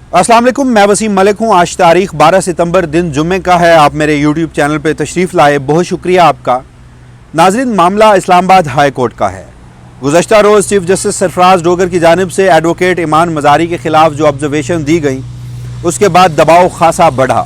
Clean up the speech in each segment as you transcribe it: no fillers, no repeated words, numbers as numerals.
अस्सलाम वालेकुम, मैं वसीम मलिक हूँ। आज तारीख 12 सितंबर दिन जुम्मे का है। आप मेरे यूट्यूब चैनल पे तशरीफ़ लाए, बहुत शुक्रिया आपका। नाज़रीन, मामला इस्लामाबाद हाई कोर्ट का है। गुज़श्ता रोज़ चीफ जस्टिस सरफराज डोगर की जानिब से एडवोकेट ईमान मज़ारी के ख़िलाफ़ जो ऑब्जर्वेशन दी गई, उसके बाद दबाव खासा बढ़ा।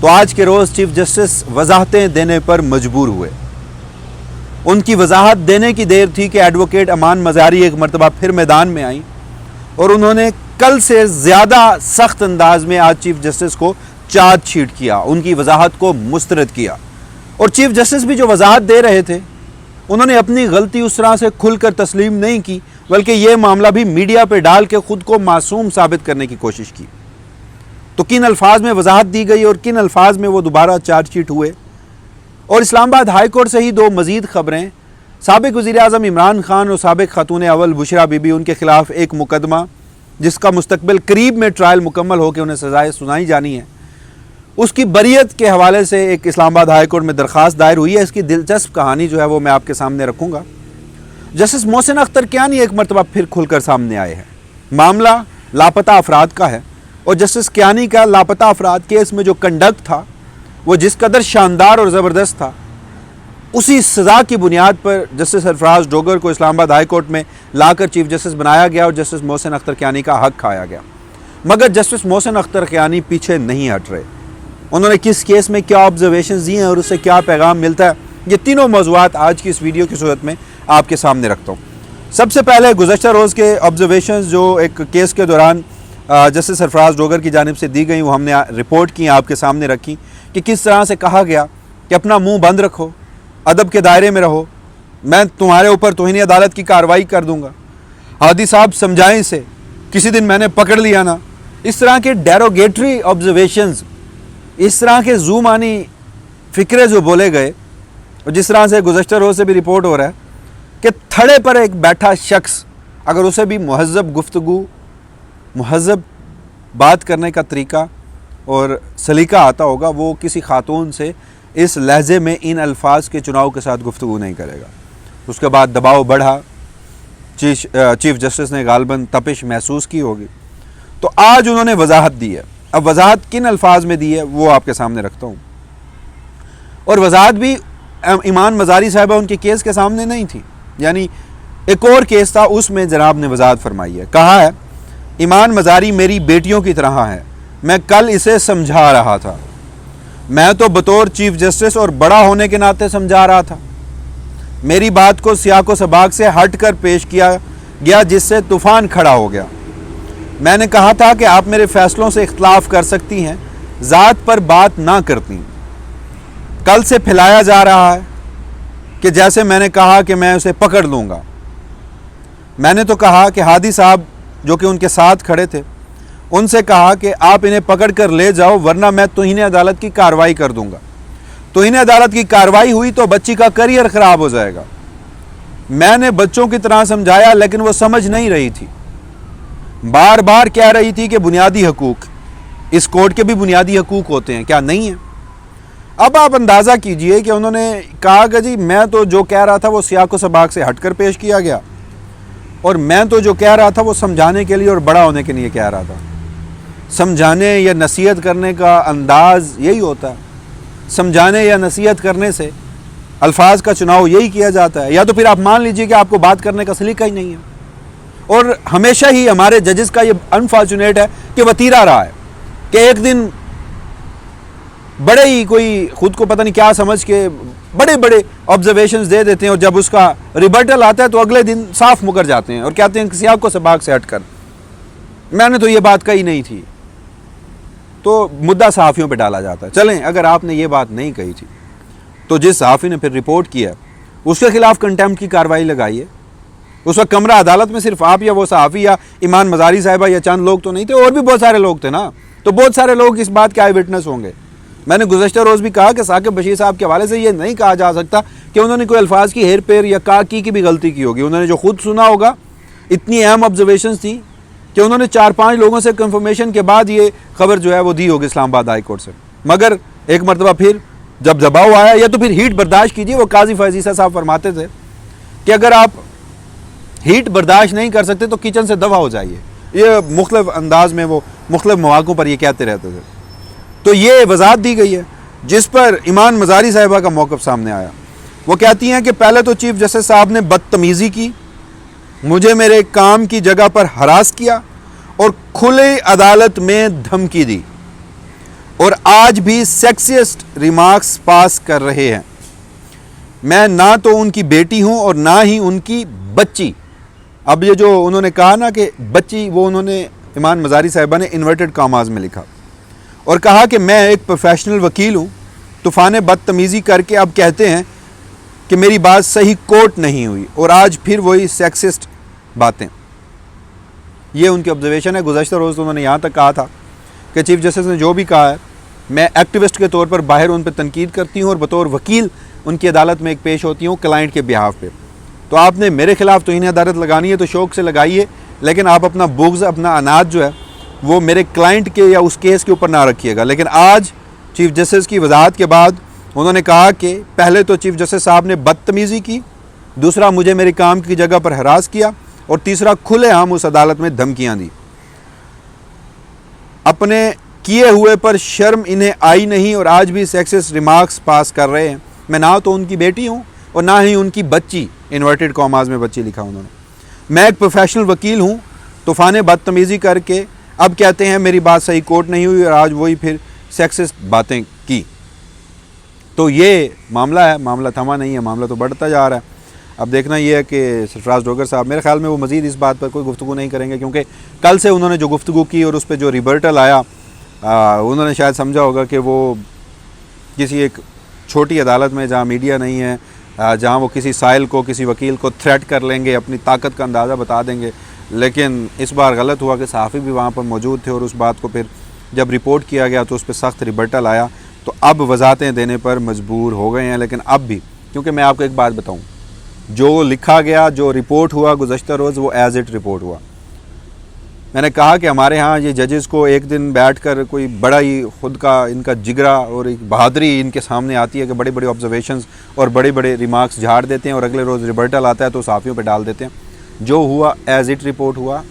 तो आज के रोज़ चीफ जस्टिस वजाहतें देने पर मजबूर हुए। उनकी वजाहत देने की देर थी कि एडवोकेट ईमान मज़ारी एक मरतबा फिर मैदान में आई और उन्होंने कल से ज़्यादा सख्त अंदाज में आज चीफ जस्टिस को चार्जशीट किया, उनकी वजाहत को मुस्तरद किया। और चीफ जस्टिस भी जो वजाहत दे रहे थे, उन्होंने अपनी गलती उस तरह से खुलकर तस्लीम नहीं की, बल्कि ये मामला भी मीडिया पे डाल के खुद को मासूम साबित करने की कोशिश की। तो किन अल्फाज में वजाहत दी गई और किन अल्फाज में वो दोबारा चार्जशीट हुए। और इस्लामाबाद हाई कोर्ट से ही दो मजीद खबरें। साबिक वज़ीर आज़म इमरान खान और साबिक खातून अव्वल बुशरा बीबी, उनके खिलाफ एक मुकदमा जिसका मुस्तकबिल करीब में ट्रायल मुकम्मल होकर उन्हें सजाएं सुनाई जानी है, उसकी बरीयत के हवाले से एक इस्लामाबाद हाई कोर्ट में दरख्वास्त दायर हुई है। इसकी दिलचस्प कहानी जो है वो मैं आपके सामने रखूँगा। जस्टिस मोहसिन अख्तर कियानी एक मरतबा फिर खुलकर सामने आए हैं। मामला लापता अफराद का है और जस्टिस कियानी का लापता अफराद केस में जो कंडक्ट था वो जिस कदर शानदार और ज़बरदस्त था, उसी सज़ा की बुनियाद पर जस्टिस सरफराज डोगर को इस्लामाबाद हाई कोर्ट में लाकर चीफ जस्टिस बनाया गया और जस्टिस मोहसिन अख्तर कियानी का हक खाया गया। मगर जस्टिस मोहसिन अख्तर कियानी पीछे नहीं हट रहे। उन्होंने किस केस में क्या ऑब्जर्वेशन दी हैं और उससे क्या पैगाम मिलता है, ये तीनों मौज़ूआत आज की इस वीडियो की सूरत में आपके सामने रखता हूँ। सबसे पहले गुज़श्ता रोज़ के ऑब्जर्वेशन जो एक केस के दौरान जस्टिस सरफराज डोगर की जानिब से दी गई, वो हमने रिपोर्ट की, आपके सामने रखी कि किस तरह से कहा गया कि अपना मुँह बंद रखो, अदब के दायरे में रहो, मैं तुम्हारे ऊपर तौहीन अदालत की कार्रवाई कर दूंगा। हादी साहब समझाएं इसे, किसी दिन मैंने पकड़ लिया ना। इस तरह के डेरोगेटरी ऑब्जर्वेशंस, इस तरह के ज़ूमानी फ़िक्रे जो बोले गए, और जिस तरह से गुज़श्ता रोज़ से भी रिपोर्ट हो रहा है कि थड़े पर एक बैठा शख्स अगर उसे भी मुहज़्ज़ब गुफ्तगू, मुहज़्ज़ब बात करने का तरीका और सलीका आता होगा, वो किसी खातून से इस लहजे में इन अल्फाज के चुनाव के साथ गुफ्तगू नहीं करेगा। उसके बाद दबाव बढ़ा, चीफ जस्टिस ने गालबन तपिश महसूस की होगी। तो आज उन्होंने वजाहत दी है। अब वजाहत किन अल्फाज में दी है वो आपके सामने रखता हूँ। और वजाहत भी ईमान मज़ारी साहिबा उनके केस के सामने नहीं थी, यानी एक और केस था, उसमें जनाब ने वजाहत फरमाई है। कहा है, ईमान मज़ारी मेरी बेटियों की तरह है, मैं कल इसे समझा रहा था। मैं तो बतौर चीफ जस्टिस और बड़ा होने के नाते समझा रहा था। मेरी बात को सियाको सबाक से हट कर पेश किया गया, जिससे तूफान खड़ा हो गया। मैंने कहा था कि आप मेरे फैसलों से इख्तलाफ कर सकती हैं, ज़ात पर बात ना करती। कल से फैलाया जा रहा है कि जैसे मैंने कहा कि मैं उसे पकड़ लूँगा। मैंने तो कहा कि हादी साहब जो कि उनके साथ खड़े थे, उनसे कहा कि आप इन्हें पकड़ कर ले जाओ, वरना मैं तौहीन अदालत की कार्रवाई कर दूंगा। तौहीन अदालत की कार्रवाई हुई तो बच्ची का करियर ख़राब हो जाएगा। मैंने बच्चों की तरह समझाया, लेकिन वो समझ नहीं रही थी। बार बार कह रही थी कि बुनियादी हकूक़, इस कोर्ट के भी बुनियादी हकूक़ होते हैं, क्या नहीं है? अब आप अंदाज़ा कीजिए कि उन्होंने कहा कि जी मैं तो जो कह रहा था वो सियाको सबाक से हट कर पेश किया गया, और मैं तो जो कह रहा था वो समझाने के लिए और बड़ा होने के लिए कह रहा था। समझाने या नसीहत करने का अंदाज यही होता है। समझाने या नसीहत करने से अल्फाज का चुनाव यही किया जाता है। या तो फिर आप मान लीजिए कि आपको बात करने का सलीका ही नहीं है। और हमेशा ही हमारे जजेस का ये अनफॉर्चुनेट है कि वतीरा रहा है कि एक दिन बड़े ही कोई खुद को पता नहीं क्या समझ के बड़े बड़े ऑब्जर्वेशंस दे देते हैं, और जब उसका रिबर्टल आता है तो अगले दिन साफ मुकर जाते हैं और कहते हैं कि सियाको सबाक से हटकर मैंने तो ये बात कही नहीं थी। तो मुद्दा सहाफ़ियों पे डाला जाता है। चलें, अगर आपने ये बात नहीं कही थी तो जिस सहाफ़ी ने फिर रिपोर्ट किया उसके खिलाफ कंटेम्प्ट की कार्रवाई लगाई है। उस वक्त कमरा अदालत में सिर्फ आप या वो सहाफ़ी या ईमान मज़ारी साहिबा या चंद लोग तो नहीं थे, और भी बहुत सारे लोग थे ना। तो बहुत सारे लोग इस बात के आई विटनेस होंगे। मैंने गुज़श्ता रोज़ भी कहा कि साकिब बशीर साहब के हवाले से ये नहीं कहा जा सकता कि उन्होंने कोई अल्फाज की हेर पेर या की भी गलती की होगी। उन्होंने जो खुद सुना होगा, इतनी अहम ऑब्जर्वेशन थी कि उन्होंने 4-5 लोगों से कंफर्मेशन के बाद ये खबर जो है वो दी होगी इस्लामाबाद हाई कोर्ट से। मगर एक मरतबा फिर जब दबाव आया, या तो फिर हीट बर्दाश्त कीजिए। वो काजी फैज़ीसा साहब फरमाते थे कि अगर आप हीट बर्दाश्त नहीं कर सकते तो किचन से दफा हो जाइए। ये मुख्तलिफ अंदाज में वो मुख्तलिफ मौक़ों पर ये कहते रहते थे। तो ये वजाहत दी गई है जिस पर ईमान मज़ारी साहिबा का मौक़िफ़ सामने आया। वो कहती हैं कि पहले तो चीफ जस्टिस साहब ने बदतमीज़ी की, मुझे मेरे काम की जगह पर हरास किया और खुले अदालत में धमकी दी और आज भी सेक्सिस्ट रिमार्क्स पास कर रहे हैं। मैं ना तो उनकी बेटी हूं और ना ही उनकी बच्ची। अब ये जो उन्होंने कहा ना कि बच्ची, वो उन्होंने ईमान मज़ारी साहिबा ने इन्वर्टेड कॉमास में लिखा और कहा कि मैं एक प्रोफेशनल वकील हूं। तूफ़ान बदतमीज़ी करके अब कहते हैं कि मेरी बात सही कोर्ट नहीं हुई और आज फिर वही सेक्सिस्ट बातें। ये उनकी ऑब्जर्वेशन है। गुज़श्ता रोज़ तो उन्होंने यहाँ तक कहा था कि चीफ जस्टिस ने जो भी कहा है, मैं एक्टिविस्ट के तौर पर बाहर उन पर तनकीद करती हूँ और बतौर वकील उनकी अदालत में एक पेश होती हूँ क्लाइंट के बिहाफ पे। तो आपने मेरे खिलाफ तो इन्हें अदालत लगानी है तो शौक़ से लगाइए, लेकिन आप अपना बुग़्ज़, अपना अनाज जो है वो मेरे क्लाइंट के या उस केस के ऊपर ना रखिएगा। लेकिन आज चीफ जस्टिस की वजाहत के बाद उन्होंने कहा कि पहले तो चीफ जस्टिस साहब ने बदतमीज़ी की, दूसरा मुझे मेरे काम की जगह पर हरास किया और तीसरा खुलेआम उस अदालत में धमकियाँ दी। अपने किए हुए पर शर्म इन्हें आई नहीं और आज भी सेक्सिस्ट रिमार्क्स पास कर रहे हैं। मैं ना तो उनकी बेटी हूँ और ना ही उनकी बच्ची, इन्वर्टेड कॉमास में बच्ची लिखा उन्होंने। मैं एक प्रोफेशनल वकील हूँ। तूफ़ान बदतमीज़ी करके अब कहते हैं मेरी बात सही कोर्ट नहीं हुई और आज वही फिर सेक्सिस्ट बातें की। तो ये मामला है, मामला थमा नहीं है, मामला तो बढ़ता जा रहा है। अब देखना ये है कि सरफराज डोगर साहब, मेरे ख्याल में वो मज़ीद इस बात पर कोई गुफ्तगू नहीं करेंगे, क्योंकि कल से उन्होंने जो गुफ्तगू की और उस पर जो रिबर्टल आया, उन्होंने शायद समझा होगा कि वो किसी एक छोटी अदालत में जहाँ मीडिया नहीं है, जहाँ वो किसी साइल को, किसी वकील को थ्रेट कर लेंगे, अपनी ताकत का अंदाज़ा बता देंगे। लेकिन इस बार गलत हुआ कि सहाफ़ी भी वहाँ पर मौजूद थे और उस बात को फिर जब रिपोर्ट किया गया तो उस पर सख्त रिबर्टल आया, तो अब वजाहतें देने पर मजबूर हो गए हैं। लेकिन अब भी, क्योंकि मैं आपको एक बात बताऊँ, जो लिखा गया, जो रिपोर्ट हुआ गुज़श्ता रोज़, वो एज़ इट रिपोर्ट हुआ। मैंने कहा कि हमारे यहाँ ये जजेस को एक दिन बैठकर कोई बड़ा ही ख़ुद का इनका जिगरा और एक बहादुरी इनके सामने आती है कि बड़े बड़े ऑब्जर्वेशंस और बड़े बड़े रिमार्क्स झाड़ देते हैं और अगले रोज़ रिबर्टल आता है तो सहाफ़ियों पे डाल देते हैं। जो हुआ एज़ इट रिपोर्ट हुआ,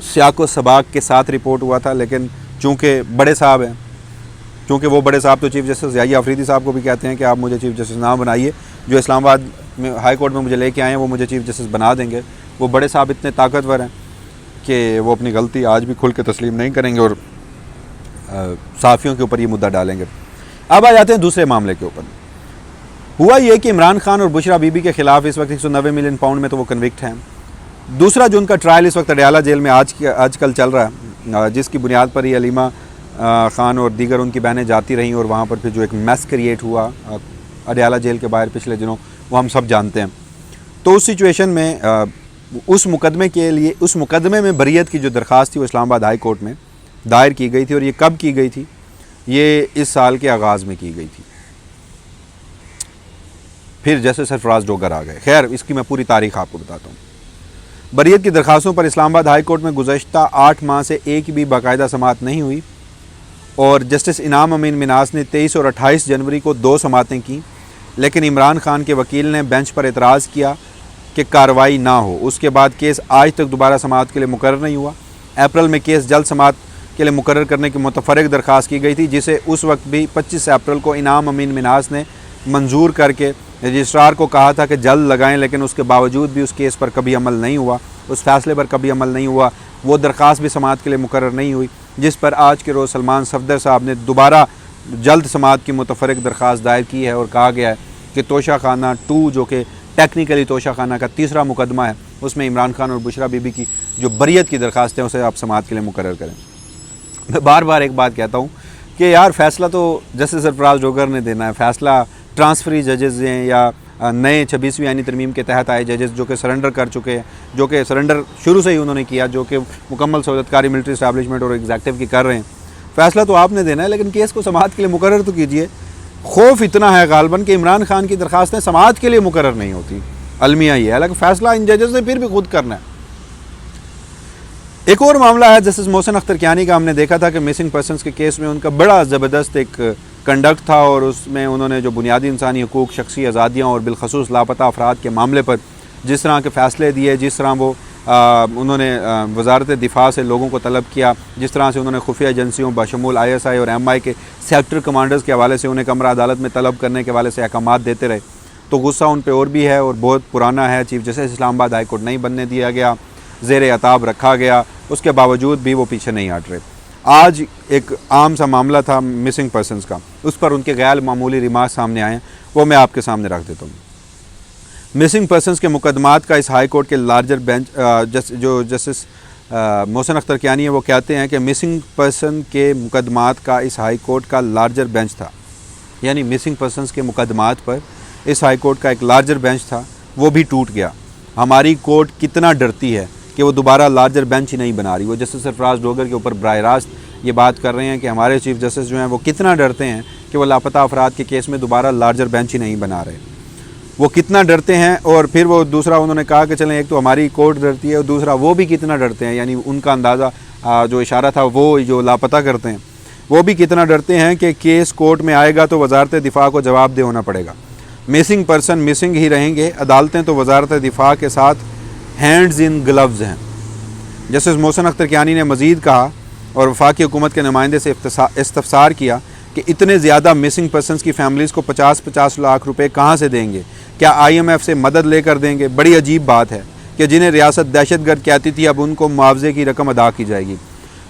सियाको सबाक के साथ रिपोर्ट हुआ था। लेकिन चूँकि बड़े साहब हैं, चूँकि वो बड़े साहब तो चीफ जस्टिस याहिया अफरीदी साहब को भी कहते हैं कि आप मुझे चीफ जस्टिस ना बनाइए, जो इस्लामाबाद में हाई कोर्ट में मुझे लेके आए हैं वो मुझे चीफ जस्टिस बना देंगे। वो बड़े साहब इतने ताकतवर हैं कि वो अपनी गलती आज भी खुल के तस्लीम नहीं करेंगे और सहाफ़ियों के ऊपर ये मुद्दा डालेंगे। अब आ जाते हैं दूसरे मामले के ऊपर। हुआ ये कि इमरान खान और बुशरा बीबी के ख़िलाफ़ इस वक्त 190 मिलियन पाउंड में तो वो कन्विक्ट हैं। दूसरा जो उनका ट्रायल इस वक्त अडयाला जेल में आजकल चल रहा है, जिसकी बुनियाद पर ही अलीमा खान और दीगर उनकी बहनें जाती रहीं और वहाँ पर फिर जो एक मैस क्रिएट हुआ अडयाला जेल के बाहर पिछले दिनों, वो हम सब जानते हैं। तो उस सिचुएशन में उस मुकदमे के लिए, उस मुकदमे में बरियत की जो दरख्वास्त थी वो इस्लामाबाद हाई कोर्ट में दायर की गई थी। और ये कब की गई थी? ये इस साल के आगाज़ में की गई थी। फिर जैसे सरफराज डोगर आ गए। खैर, इसकी मैं पूरी तारीख आपको बताता हूँ। बरियत की दरख्वास्तों पर इस्लामाबाद हाई कोर्ट में गुज़श्ता 8 माह से एक भी बाकायदा समाअत नहीं हुई और जस्टिस इनाम अमीन मिनास ने 23 और 28 जनवरी को 2 समाअतें की। लेकिन इमरान खान के वकील ने बेंच पर एतराज़ किया कि कार्रवाई ना हो। उसके बाद केस आज तक दोबारा समाअत के लिए मुकर्रर नहीं हुआ। अप्रैल में केस जल्द समाअत के लिए मुकर्रर करने की मुतफ़र्रिक़ दरख्वास्त की गई थी, जिसे उस वक्त भी 25 अप्रैल को इनाम अमीन मिनास ने मंजूर करके रजिस्ट्रार को कहा था कि जल्द लगाएं, लेकिन उसके बावजूद भी उस केस पर कभी अमल नहीं हुआ, उस फैसले पर कभी अमल नहीं हुआ। वो दरख्वास्त भी समाअत के लिए मुकर्रर नहीं हुई, जिस पर आज के रोज़ सलमान सफदर साहब ने दोबारा जल्द समाअत की मुतफ़र्रिक़ दरख्वास्त दायर की है और कहा गया है कि तोशा खाना 2, जो कि टेक्निकली तोशा खाना का तीसरा मुकदमा है, उसमें इमरान खान और बुशरा बीबी की जो बरियत की दरख्वास्त है उसे आप समाअत के लिए मुकर्रर करें। मैं बार बार एक बात कहता हूँ कि यार फ़ैसला तो जस्टिस सरफराज डोगर ने देना है। फ़ैसला ट्रांसफरी जजेस हैं या नए 26वीं आईनी तरमीम के तहत आए जजेस जो कि सरेंडर कर चुके हैं, जो कि सरेंडर शुरू से ही उन्होंने किया, जो कि मुकम्मल सहूलतकारी मिलिट्री इस्टेब्लिशमेंट और एग्जेक्टिव की कर रहे हैं। फ़ैसला तो आपने देना है, लेकिन केस को समाअत के लिए मुकर्रर तो कीजिए। खौफ इतना है गालबन कि इमरान खान की दरख्वास्तें समाअत के लिए मुकर्रर नहीं होती। अलमिया ही है, हालांकि फ़ैसला इन जजेस ने फिर भी खुद करना है। एक और मामला है जस्टिस मोहसिन अख्तर कियानी का। हमने देखा था कि मिसिंग पर्सनस के केस में उनका बड़ा ज़बरदस्त एक कंडक्ट था और उसमें उन्होंने जो बुनियादी इंसानी हकूक़, शख्सी आज़ादियाँ और बिलखसूस लापता अफराद के मामले पर जिस तरह के फ़ैसले दिए, जिस तरह वो उन्होंने वजारत दिफा से लोगों को तलब किया, जिस तरह से उन्होंने खुफिया एजेंसियों बशमूल ISI और MI के सेक्टर कमांडर्स के हवाले से उन्हें कमरा अदालत में तलब करने के हवाले से अहकामात देते रहे, तो गुस्सा उन पर और भी है और बहुत पुराना है। Chief justice Islamabad high court नहीं बनने दिया गया, ज़ेर अताब रखा गया, उसके बावजूद भी वो पीछे नहीं हट रहे। आज एक आम सा मामला था मिसिंग पर्सनस का, उस पर उनके गैर मामूली रिमार्क सामने आए, वो मैं आपके सामने रख देता हूँ। मिसिंग पर्सनस के मुकदमात का इस हाई कोर्ट के लार्जर बेंच जो जस्टिस मोहसिन अख्तर कियानी है, वो कहते हैं कि मिसिंग पर्सन के मुकदमात का इस हाई कोर्ट का लार्जर बेंच था, यानी मिसिंग पर्सनस के मुकदमात पर इस हाई कोर्ट का एक लार्जर बेंच था, वो भी टूट गया। हमारी कोर्ट कितना डरती है कि वो दोबारा लार्जर बेंच ही नहीं बना रही। वो जस्टिस सरफराज डोगर के ऊपर बराह रास्त ये बात कर रहे हैं कि हमारे चीफ जस्टिस जो हैं वो कितना डरते हैं कि वो लापता अफराद के केस में दोबारा लार्जर बेंच ही नहीं बना रहे, वो कितना डरते हैं। और फिर वो दूसरा उन्होंने कहा कि चलें, एक तो हमारी कोर्ट डरती है और दूसरा वो भी कितना डरते हैं, यानी उनका अंदाज़ा जो इशारा था वो जो लापता करते हैं वो भी कितना डरते हैं कि केस कोर्ट में आएगा तो वजारत दिफा को जवाबदेह होना पड़ेगा। मिसिंग पर्सन मिसिंग ही रहेंगे, अदालतें तो वजारत दिफा के साथ हैंड्स इन ग्लव्स हैं। जस्टिस मोहसिन अख्तर कियानी ने मज़ीद कहा और वफाकी हुकूमत के नुमाइंदे से इस्तफसार किया कि इतने ज़्यादा मिसिंग पर्सनस की फैमिलीज़ को 50-50 लाख रुपए कहाँ से देंगे, क्या IMF से मदद लेकर देंगे? बड़ी अजीब बात है कि जिन्हें रियासत दहशतगर्द कहती थी अब उनको मुआवजे की रकम अदा की जाएगी।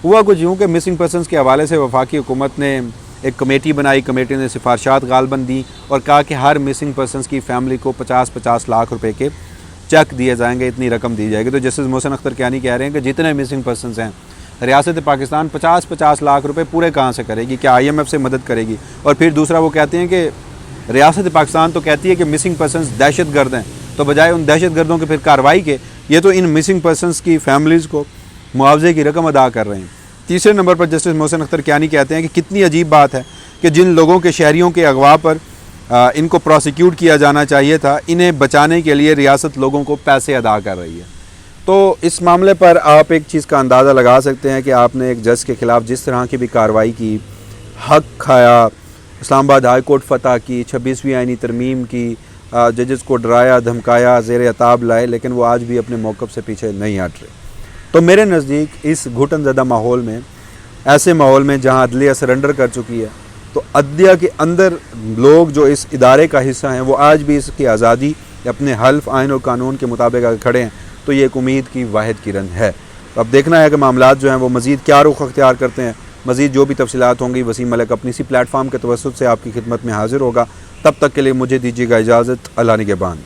हुआ कुछ यूँ कि मिसिंग पर्सनस के हवाले से वफाकी हुकूमत ने एक कमेटी बनाई, कमेटी ने सिफारशात गालबन दी और कहा कि हर मिसिंग पर्सनस की फैमिली को 50-50 लाख रुपए के चेक दिए जाएंगे, इतनी रकम दी जाएगी। तो जस्टिस मोहसिन अख्तर कियानी कह रहे हैं कि जितने मिसिंग पर्सनस हैं रियासत पाकिस्तान 50-50 लाख रुपए पूरे कहाँ से करेगी, क्या IMF से मदद करेगी? और फिर दूसरा वो कहते हैं कि रियासत पाकिस्तान तो कहती है कि मिसिंग पर्सनस दहशतगर्द हैं, तो बजाय उन दहशतगर्दों के फिर कार्रवाई के ये तो इन मिसिंग पर्सनस की फैमिलीज़ को मुआवजे की रकम अदा कर रहे हैं। तीसरे नंबर पर जस्टिस मोहसिन अख्तर कियानी कहते हैं कि कितनी अजीब बात है कि जिन लोगों के शहरियों के अगवा पर इनको प्रोसिक्यूट किया जाना चाहिए था, इन्हें बचाने के लिए रियासत लोगों को पैसे अदा कर रही है। तो इस मामले पर आप एक चीज़ का अंदाज़ा लगा सकते हैं कि आपने एक जज के ख़िलाफ़ जिस तरह की भी कार्रवाई की, हक खाया, इस्लामाबाद हाई कोर्ट फतह की, 26वीं आईनी तरमीम की, जजेस को डराया धमकाया, ज़ेर अताब लाए, लेकिन वो आज भी अपने मौक़िफ़ से पीछे नहीं हट रहे। तो मेरे नज़दीक इस घुटन ज़दा माहौल में, ऐसे माहौल में जहाँ अदलिया सरेंडर कर चुकी है, तो अदलिया के अंदर लोग जो इस इदारे का हिस्सा हैं वो आज भी इसकी आज़ादी अपने हल्फ आइन और कानून के मुताबिक अगर खड़े हैं तो ये एक उम्मीद की वाहिद किरण है। तो अब देखना है कि मामलात जो हैं वो मज़ीद क्या रुख अख्तियार करते हैं। मज़ीद जो भी तफसीलात होंगी वसीम मलिक अपनी इसी प्लेटफॉर्म के तवस्सुत से आपकी खिदमत में हाजिर होगा। तब तक के लिए मुझे दीजिएगा इजाज़त। अल्लाह निगहबान।